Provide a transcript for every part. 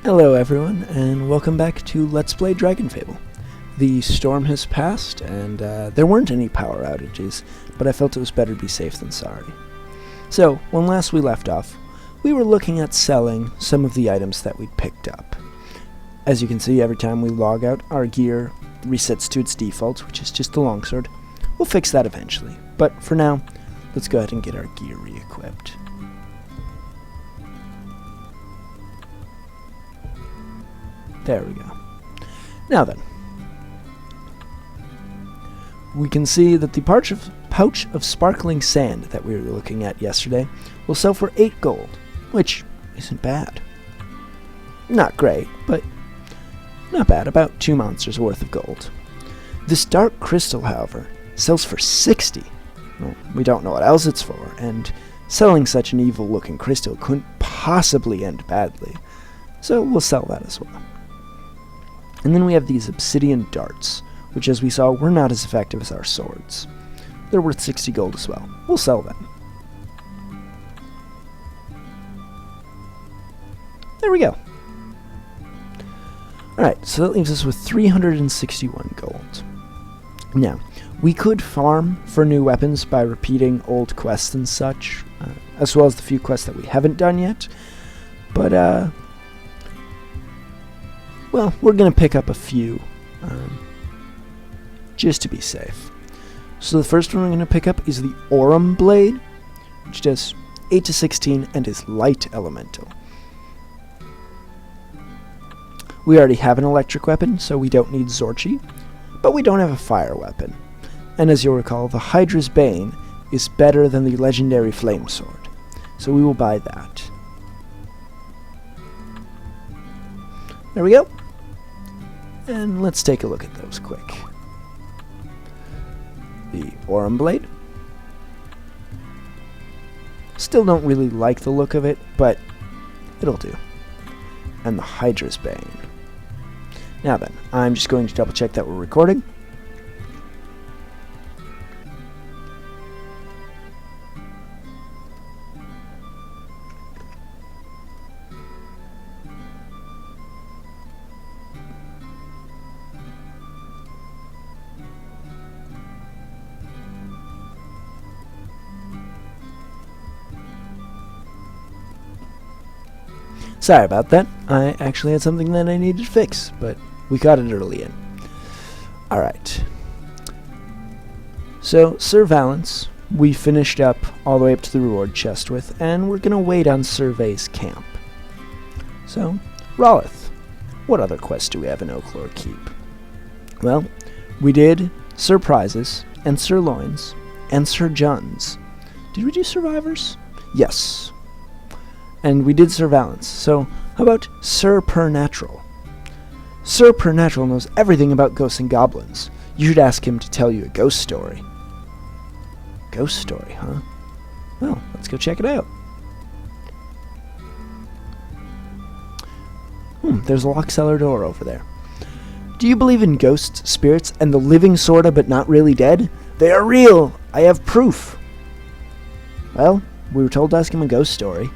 Hello everyone, and welcome back to Let's Play DragonFable. The storm has passed, and there weren't any power outages, but I felt it was better to be safe than sorry. So, when last we left off, we were looking at selling some of the items that we'd picked up. As you can see, every time we log out, our gear resets to its default, which is just the longsword. We'll fix that eventually, but for now, let's go ahead and get our gear re-equipped. There we go. Now then, we can see that the pouch of sparkling sand that we were looking at yesterday will sell for 8 gold, which isn't bad. Not great, but not bad, about 2 monsters worth of gold. This dark crystal, however, sells for 60. Well, we don't know what else it's for, and selling such an evil-looking crystal couldn't possibly end badly, so we'll sell that as well. And then we have these obsidian darts, which as we saw were not as effective as our swords. They're worth 60 gold as well. We'll sell them. There we go. Alright, so that leaves us with 361 gold. Now, we could farm for new weapons by repeating old quests and such, as well as the few quests that we haven't done yet, but well, we're going to pick up a few, just to be safe. So the first one we're going to pick up is the Aurum Blade, which does 8 to 16 and is light elemental. We already have an electric weapon, so we don't need Zorchi, but we don't have a fire weapon. And as you'll recall, the Hydra's Bane is better than the legendary Flame Sword, so we will buy that. There we go. And let's take a look at those quick. The Aurum Blade. Still don't really like the look of it, but it'll do. And the Hydra's Bane. Now then, I'm just going to double check that we're recording. Sorry about that. I actually had something that I needed to fix, but we got it early in. Alright. So, Sir Valence, we finished up all the way up to the reward chest with, and we're going to wait on Survey's camp. So, Rollith, what other quests do we have in Oaklore Keep? Well, we did Sir Prizes, and Sir Loins, and Sir Juns. Did we do Survivors? Yes. And we did Sir Valence, so how about Sir Pernatural? Sir Pernatural knows everything about ghosts and goblins. You should ask him to tell you a ghost story. Ghost story, huh? Well, let's go check it out. There's a locked cellar door over there. Do you believe in ghosts, spirits, and the living sorta but not really dead? They are real! I have proof! Well, we were told to ask him a ghost story.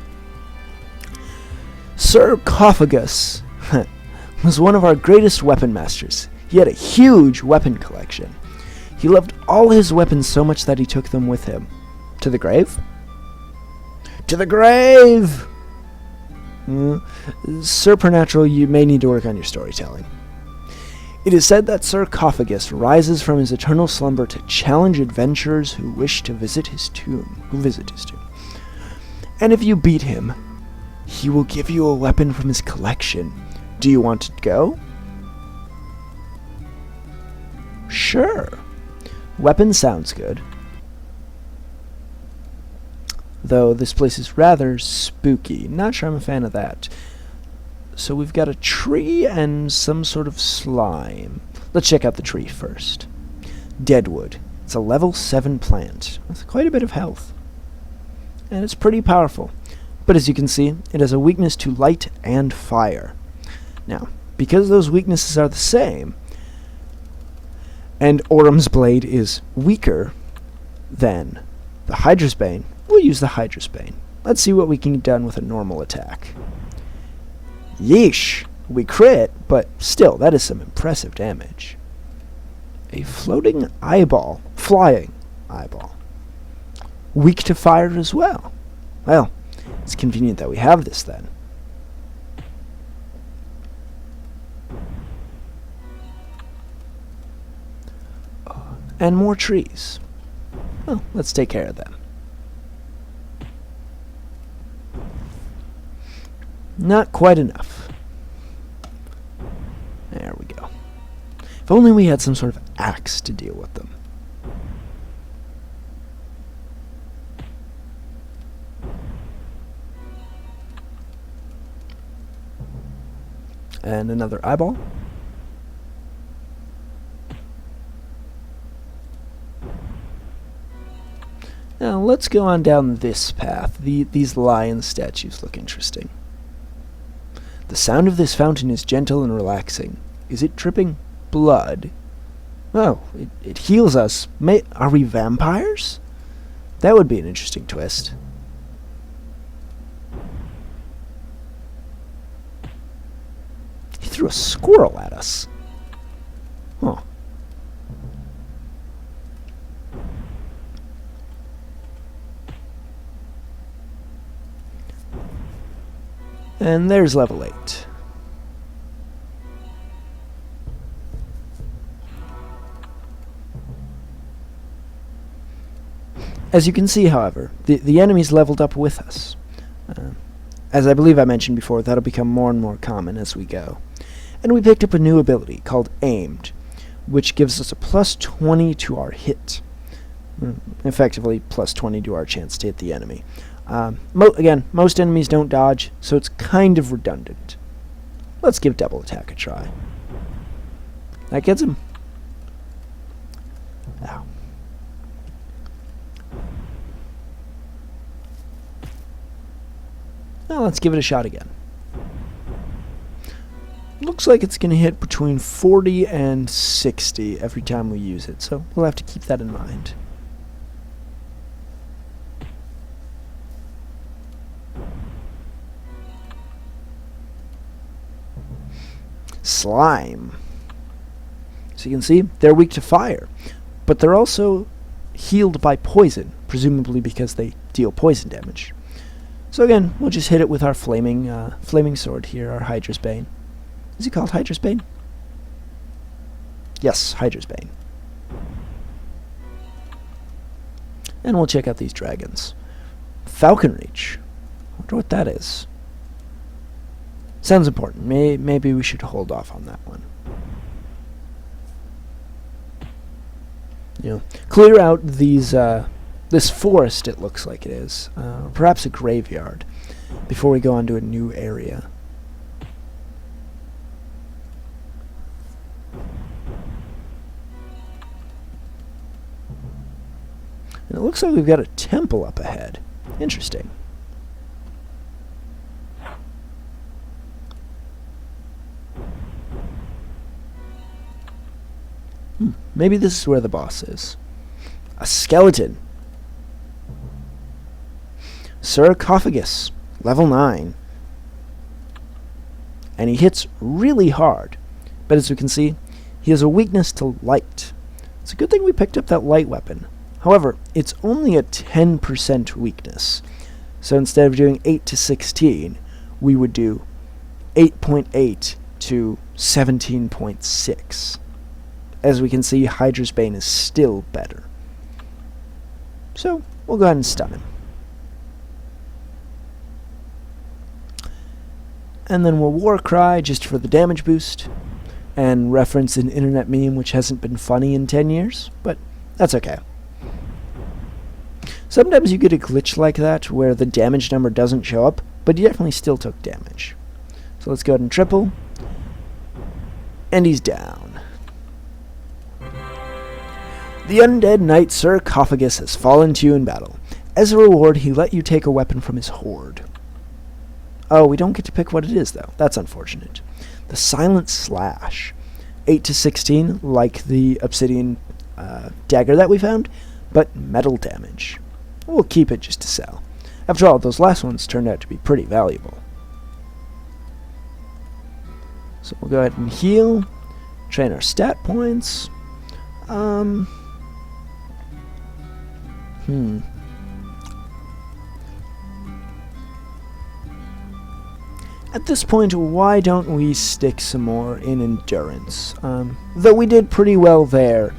Sir Cophagus was one of our greatest weapon masters. He had a huge weapon collection. He loved all his weapons so much that he took them with him. To the grave? To the grave! Sir Pernatural, you may need to work on your storytelling. It is said that Sir Cophagus rises from his eternal slumber to challenge adventurers who wish to visit his tomb. And if you beat him, he will give you a weapon from his collection. Do you want to go? Sure. Weapon sounds good. Though this place is rather spooky. Not sure I'm a fan of that. So we've got a tree and some sort of slime. Let's check out the tree first. Deadwood. It's a level 7 plant with quite a bit of health. And it's pretty powerful. But as you can see, it has a weakness to light and fire. Now, because those weaknesses are the same, and Aurum's Blade is weaker than the Hydra's Bane, we'll use the Hydra's Bane. Let's see what we can get done with a normal attack. Yeesh! We crit, but still, that is some impressive damage. A floating eyeball. Flying eyeball. Weak to fire as well. Well, it's convenient that we have this then. And more trees. Well, let's take care of them. Not quite enough. There we go. If only we had some sort of axe to deal with them. And another eyeball. Now let's go on down this path. These lion statues look interesting. The sound of this fountain is gentle and relaxing. Is it dripping blood? Oh, it heals us. Are we vampires? That would be an interesting twist. He threw a squirrel at us. Huh. And there's level 8. As you can see, however, the enemies leveled up with us. As I believe I mentioned before, that'll become more and more common as we go. And we picked up a new ability called Aimed, which gives us a plus 20 to our hit. Effectively, plus 20 to our chance to hit the enemy. Again, most enemies don't dodge, so it's kind of redundant. Let's give double attack a try. That gets him. Ow. Now let's give it a shot again. Looks like it's going to hit between 40 and 60 every time we use it, so we'll have to keep that in mind. Slime. So you can see, they're weak to fire, but they're also healed by poison, presumably because they deal poison damage. So again, we'll just hit it with our flaming sword here, our Hydra's Bane. Is he called Hydra's Bane? Yes, Hydra's Bane. And we'll check out these dragons. Falcon Reach. I wonder what that is. Sounds important. Maybe we should hold off on that one. You know, clear out these this forest. It looks like it is, perhaps a graveyard, before we go on to a new area. And it looks like we've got a temple up ahead. Interesting. Maybe this is where the boss is. A skeleton. Sarcophagus, level 9. And he hits really hard. But as we can see, he has a weakness to light. It's a good thing we picked up that light weapon. However, it's only a 10% weakness. So instead of doing 8 to 16, we would do 8.8 to 17.6. As we can see, Hydra's Bane is still better. So, we'll go ahead and stun him. And then we'll War Cry just for the damage boost, and reference an internet meme which hasn't been funny in 10 years, but that's okay. Sometimes you get a glitch like that, where the damage number doesn't show up, but you definitely still took damage. So let's go ahead and triple, and he's down. The undead knight Sarcophagus has fallen to you in battle. As a reward, he let you take a weapon from his hoard. Oh, we don't get to pick what it is, though. That's unfortunate. The Silent Slash. 8 to 16, like the obsidian dagger that we found, but metal damage. We'll keep it just to sell. After all, those last ones turned out to be pretty valuable. So we'll go ahead and heal, train our stat points. At this point, why don't we stick some more in endurance? Though we did pretty well there,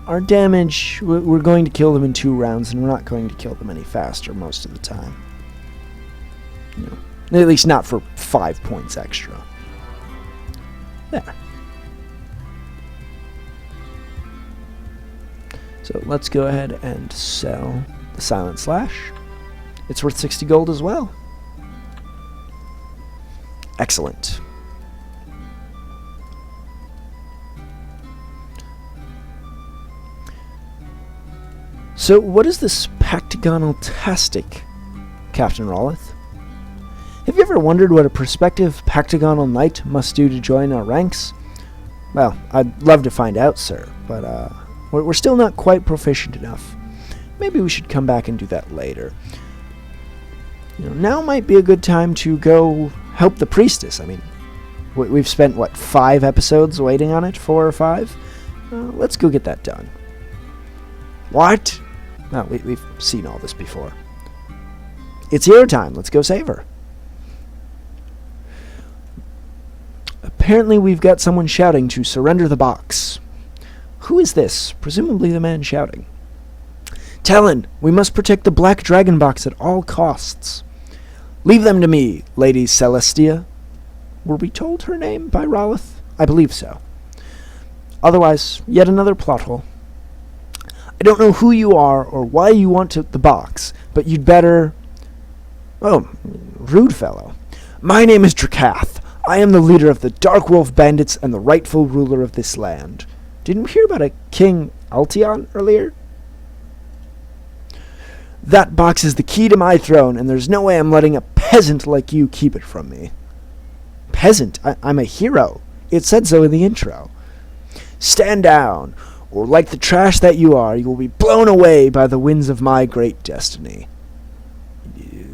our damage, we're going to kill them in 2 rounds, and we're not going to kill them any faster most of the time. You know, at least not for 5 points extra. There. So let's go ahead and sell the Silent Slash. It's worth 60 gold as well. Excellent. So what is this Pactagonal Tastic, Captain Rollith? Have you ever wondered what a prospective Pactagonal Knight must do to join our ranks? Well, I'd love to find out, sir, but we're still not quite proficient enough. Maybe we should come back and do that later. You know, now might be a good time to go help the priestess. I mean, we've spent, what, 5 episodes waiting on it? 4 or 5? Let's go get that done. What? No, we've seen all this before. It's your time. Let's go save her. Apparently we've got someone shouting to surrender the box. Who is this? Presumably the man shouting. Talon, we must protect the Black Dragon box at all costs. Leave them to me, Lady Celestia. Were we told her name by Rollith? I believe so. Otherwise, yet another plot hole. I don't know who you are or why you want the box, but you'd better... Oh, rude fellow. My name is Drakath. I am the leader of the Dark Wolf Bandits and the rightful ruler of this land. Didn't we hear about a King Altion earlier? That box is the key to my throne, and there's no way I'm letting a peasant like you keep it from me. Peasant? I'm a hero. It said so in the intro. Stand down, or like the trash that you are, you will be blown away by the winds of my great destiny.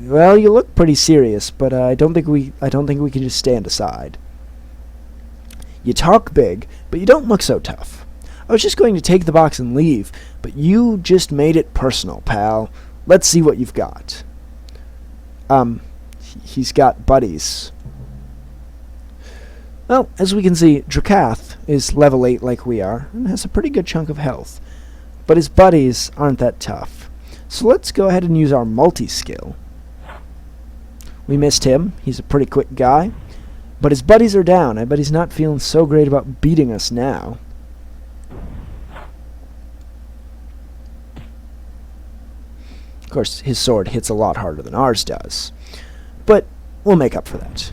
Well, you look pretty serious, but I don't think we can just stand aside. You talk big, but you don't look so tough. I was just going to take the box and leave, but you just made it personal, pal. Let's see what you've got. He's got buddies. Well, as we can see, Drakath is level 8 like we are, and has a pretty good chunk of health. But his buddies aren't that tough. So let's go ahead and use our multi-skill. We missed him. He's a pretty quick guy. But his buddies are down. I bet he's not feeling so great about beating us now. Of course, his sword hits a lot harder than ours does. But we'll make up for that.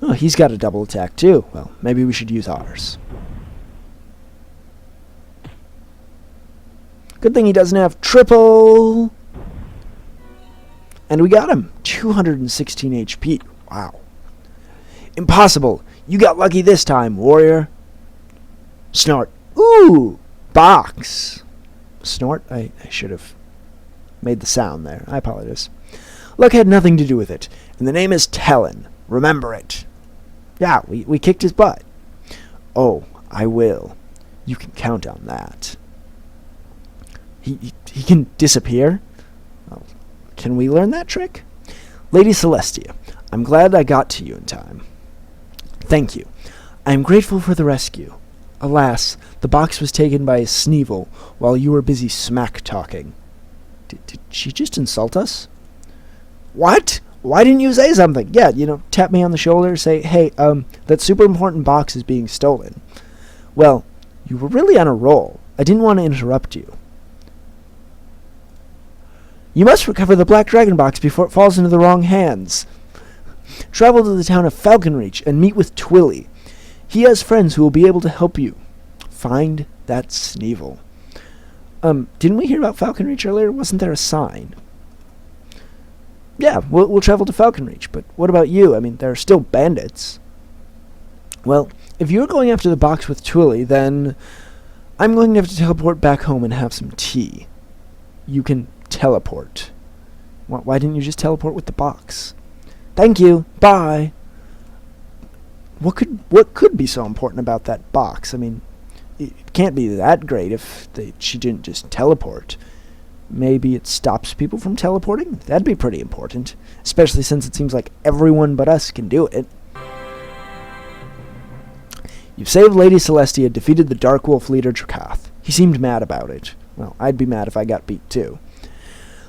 Oh, he's got a double attack too. Well, maybe we should use ours. Good thing he doesn't have triple. And we got him. 216 HP. Wow. Impossible. You got lucky this time, warrior. Snort. Ooh! Box. Snort? I should have made the sound there. I apologize. Luck had nothing to do with it. And the name is Talon. Remember it. Yeah, we kicked his butt. Oh, I will. You can count on that. He can disappear? Oh, can we learn that trick? Lady Celestia, I'm glad I got to you in time. Thank you. I am grateful for the rescue. Alas, the box was taken by a Sneevil while you were busy smack-talking. Did she just insult us? What? Why didn't you say something? Yeah, tap me on the shoulder, say, hey, that super important box is being stolen. Well, you were really on a roll. I didn't want to interrupt you. You must recover the Black Dragon box before it falls into the wrong hands. Travel to the town of Falconreach and meet with Twilly. He has friends who will be able to help you. Find that Sneevil. Didn't we hear about Falconreach earlier? Wasn't there a sign? Yeah, we'll travel to Falconreach, but what about you? I mean, there are still bandits. Well, if you're going after the box with Twilly, then I'm going to have to teleport back home and have some tea. You can teleport. Why didn't you just teleport with the box? Thank you. Bye. What could be so important about that box? I mean, it can't be that great if she didn't just teleport. Maybe it stops people from teleporting? That'd be pretty important. Especially since it seems like everyone but us can do it. You've saved Lady Celestia, defeated the Dark Wolf leader Drakath. He seemed mad about it. Well, I'd be mad if I got beat too.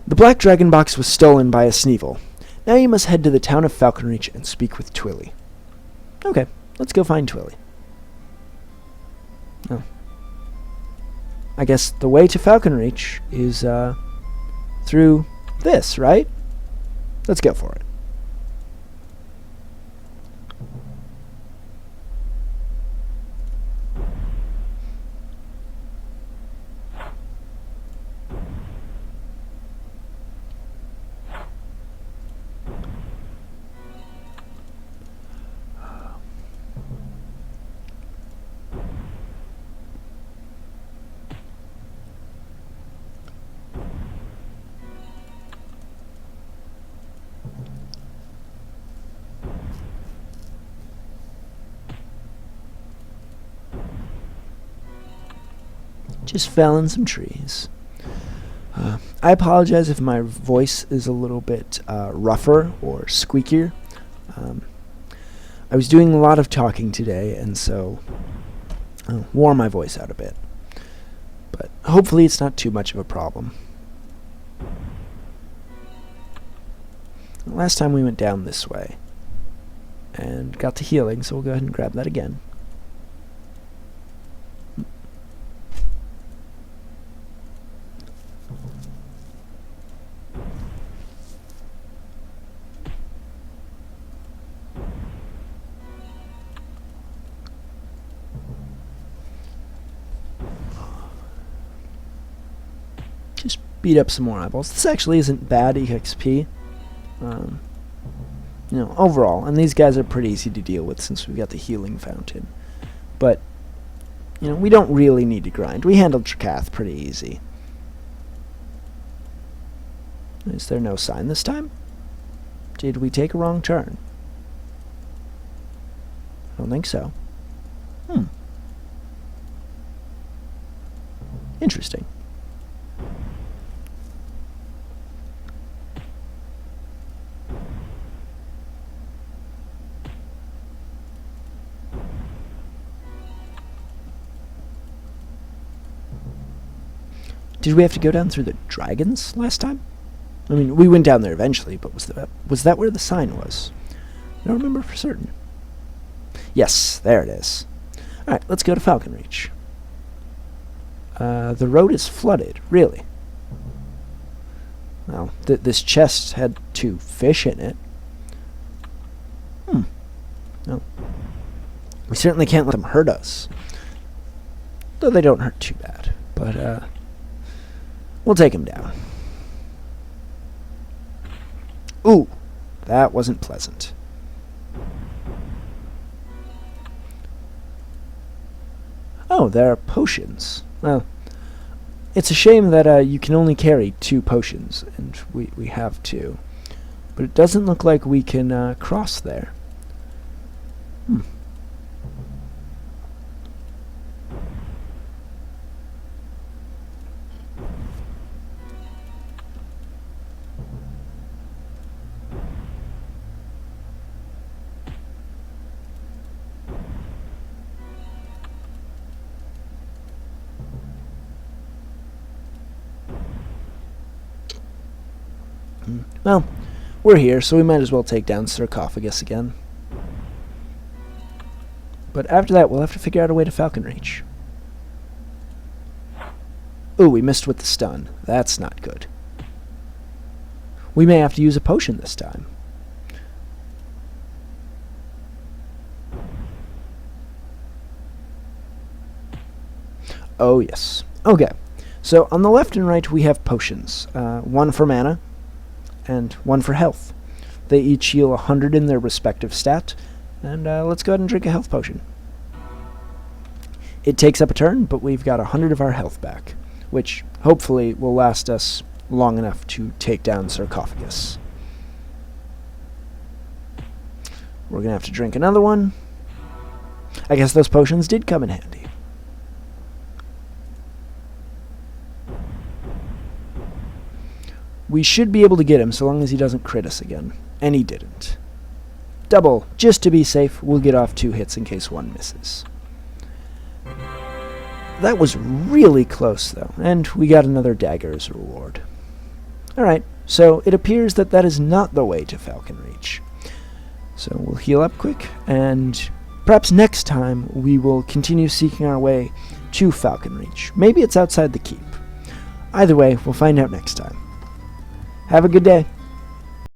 The Black Dragon Box was stolen by a Sneevil. Now you must head to the town of Falconreach and speak with Twilly. Okay, let's go find Twilly. Oh. I guess the way to Falconreach is through this, right? Let's go for it. Just fell in some trees. I apologize if my voice is a little bit rougher or squeakier. I was doing a lot of talking today, and so wore my voice out a bit. But hopefully it's not too much of a problem. Last time we went down this way and got to healing, so we'll go ahead and grab that again. Just beat up some more eyeballs. This actually isn't bad EXP. You know, overall, and these guys are pretty easy to deal with since we've got the healing fountain. But, you know, we don't really need to grind. We handled Drakath pretty easy. Is there no sign this time? Did we take a wrong turn? I don't think so. Interesting. Did we have to go down through the dragons last time? I mean, we went down there eventually, but was that where the sign was? I don't remember for certain. Yes, there it is. Alright, let's go to Falconreach. The road is flooded, really. Well, this chest had 2 fish in it. No. We certainly can't let them hurt us. Though they don't hurt too bad. But, we'll take him down. Ooh, that wasn't pleasant. Oh, there are potions. Well, it's a shame that you can only carry 2 potions, and we have 2. But it doesn't look like we can cross there. Well, we're here, so we might as well take down Sarcophagus again. But after that, we'll have to figure out a way to Falconreach. Ooh, we missed with the stun. That's not good. We may have to use a potion this time. Oh, yes. Okay. So, on the left and right, we have potions. 1 for mana, and 1 for health. They each heal 100 in their respective stat, and let's go ahead and drink a health potion. It takes up a turn, but we've got 100 of our health back, which hopefully will last us long enough to take down Sarcophagus. We're going to have to drink another one. I guess those potions did come in handy. We should be able to get him so long as he doesn't crit us again. And he didn't. Double. Just to be safe, we'll get off 2 hits in case one misses. That was really close, though, and we got another dagger as a reward. Alright, so it appears that that is not the way to Falcon Reach. So we'll heal up quick, and perhaps next time we will continue seeking our way to Falcon Reach. Maybe it's outside the keep. Either way, we'll find out next time. Have a good day.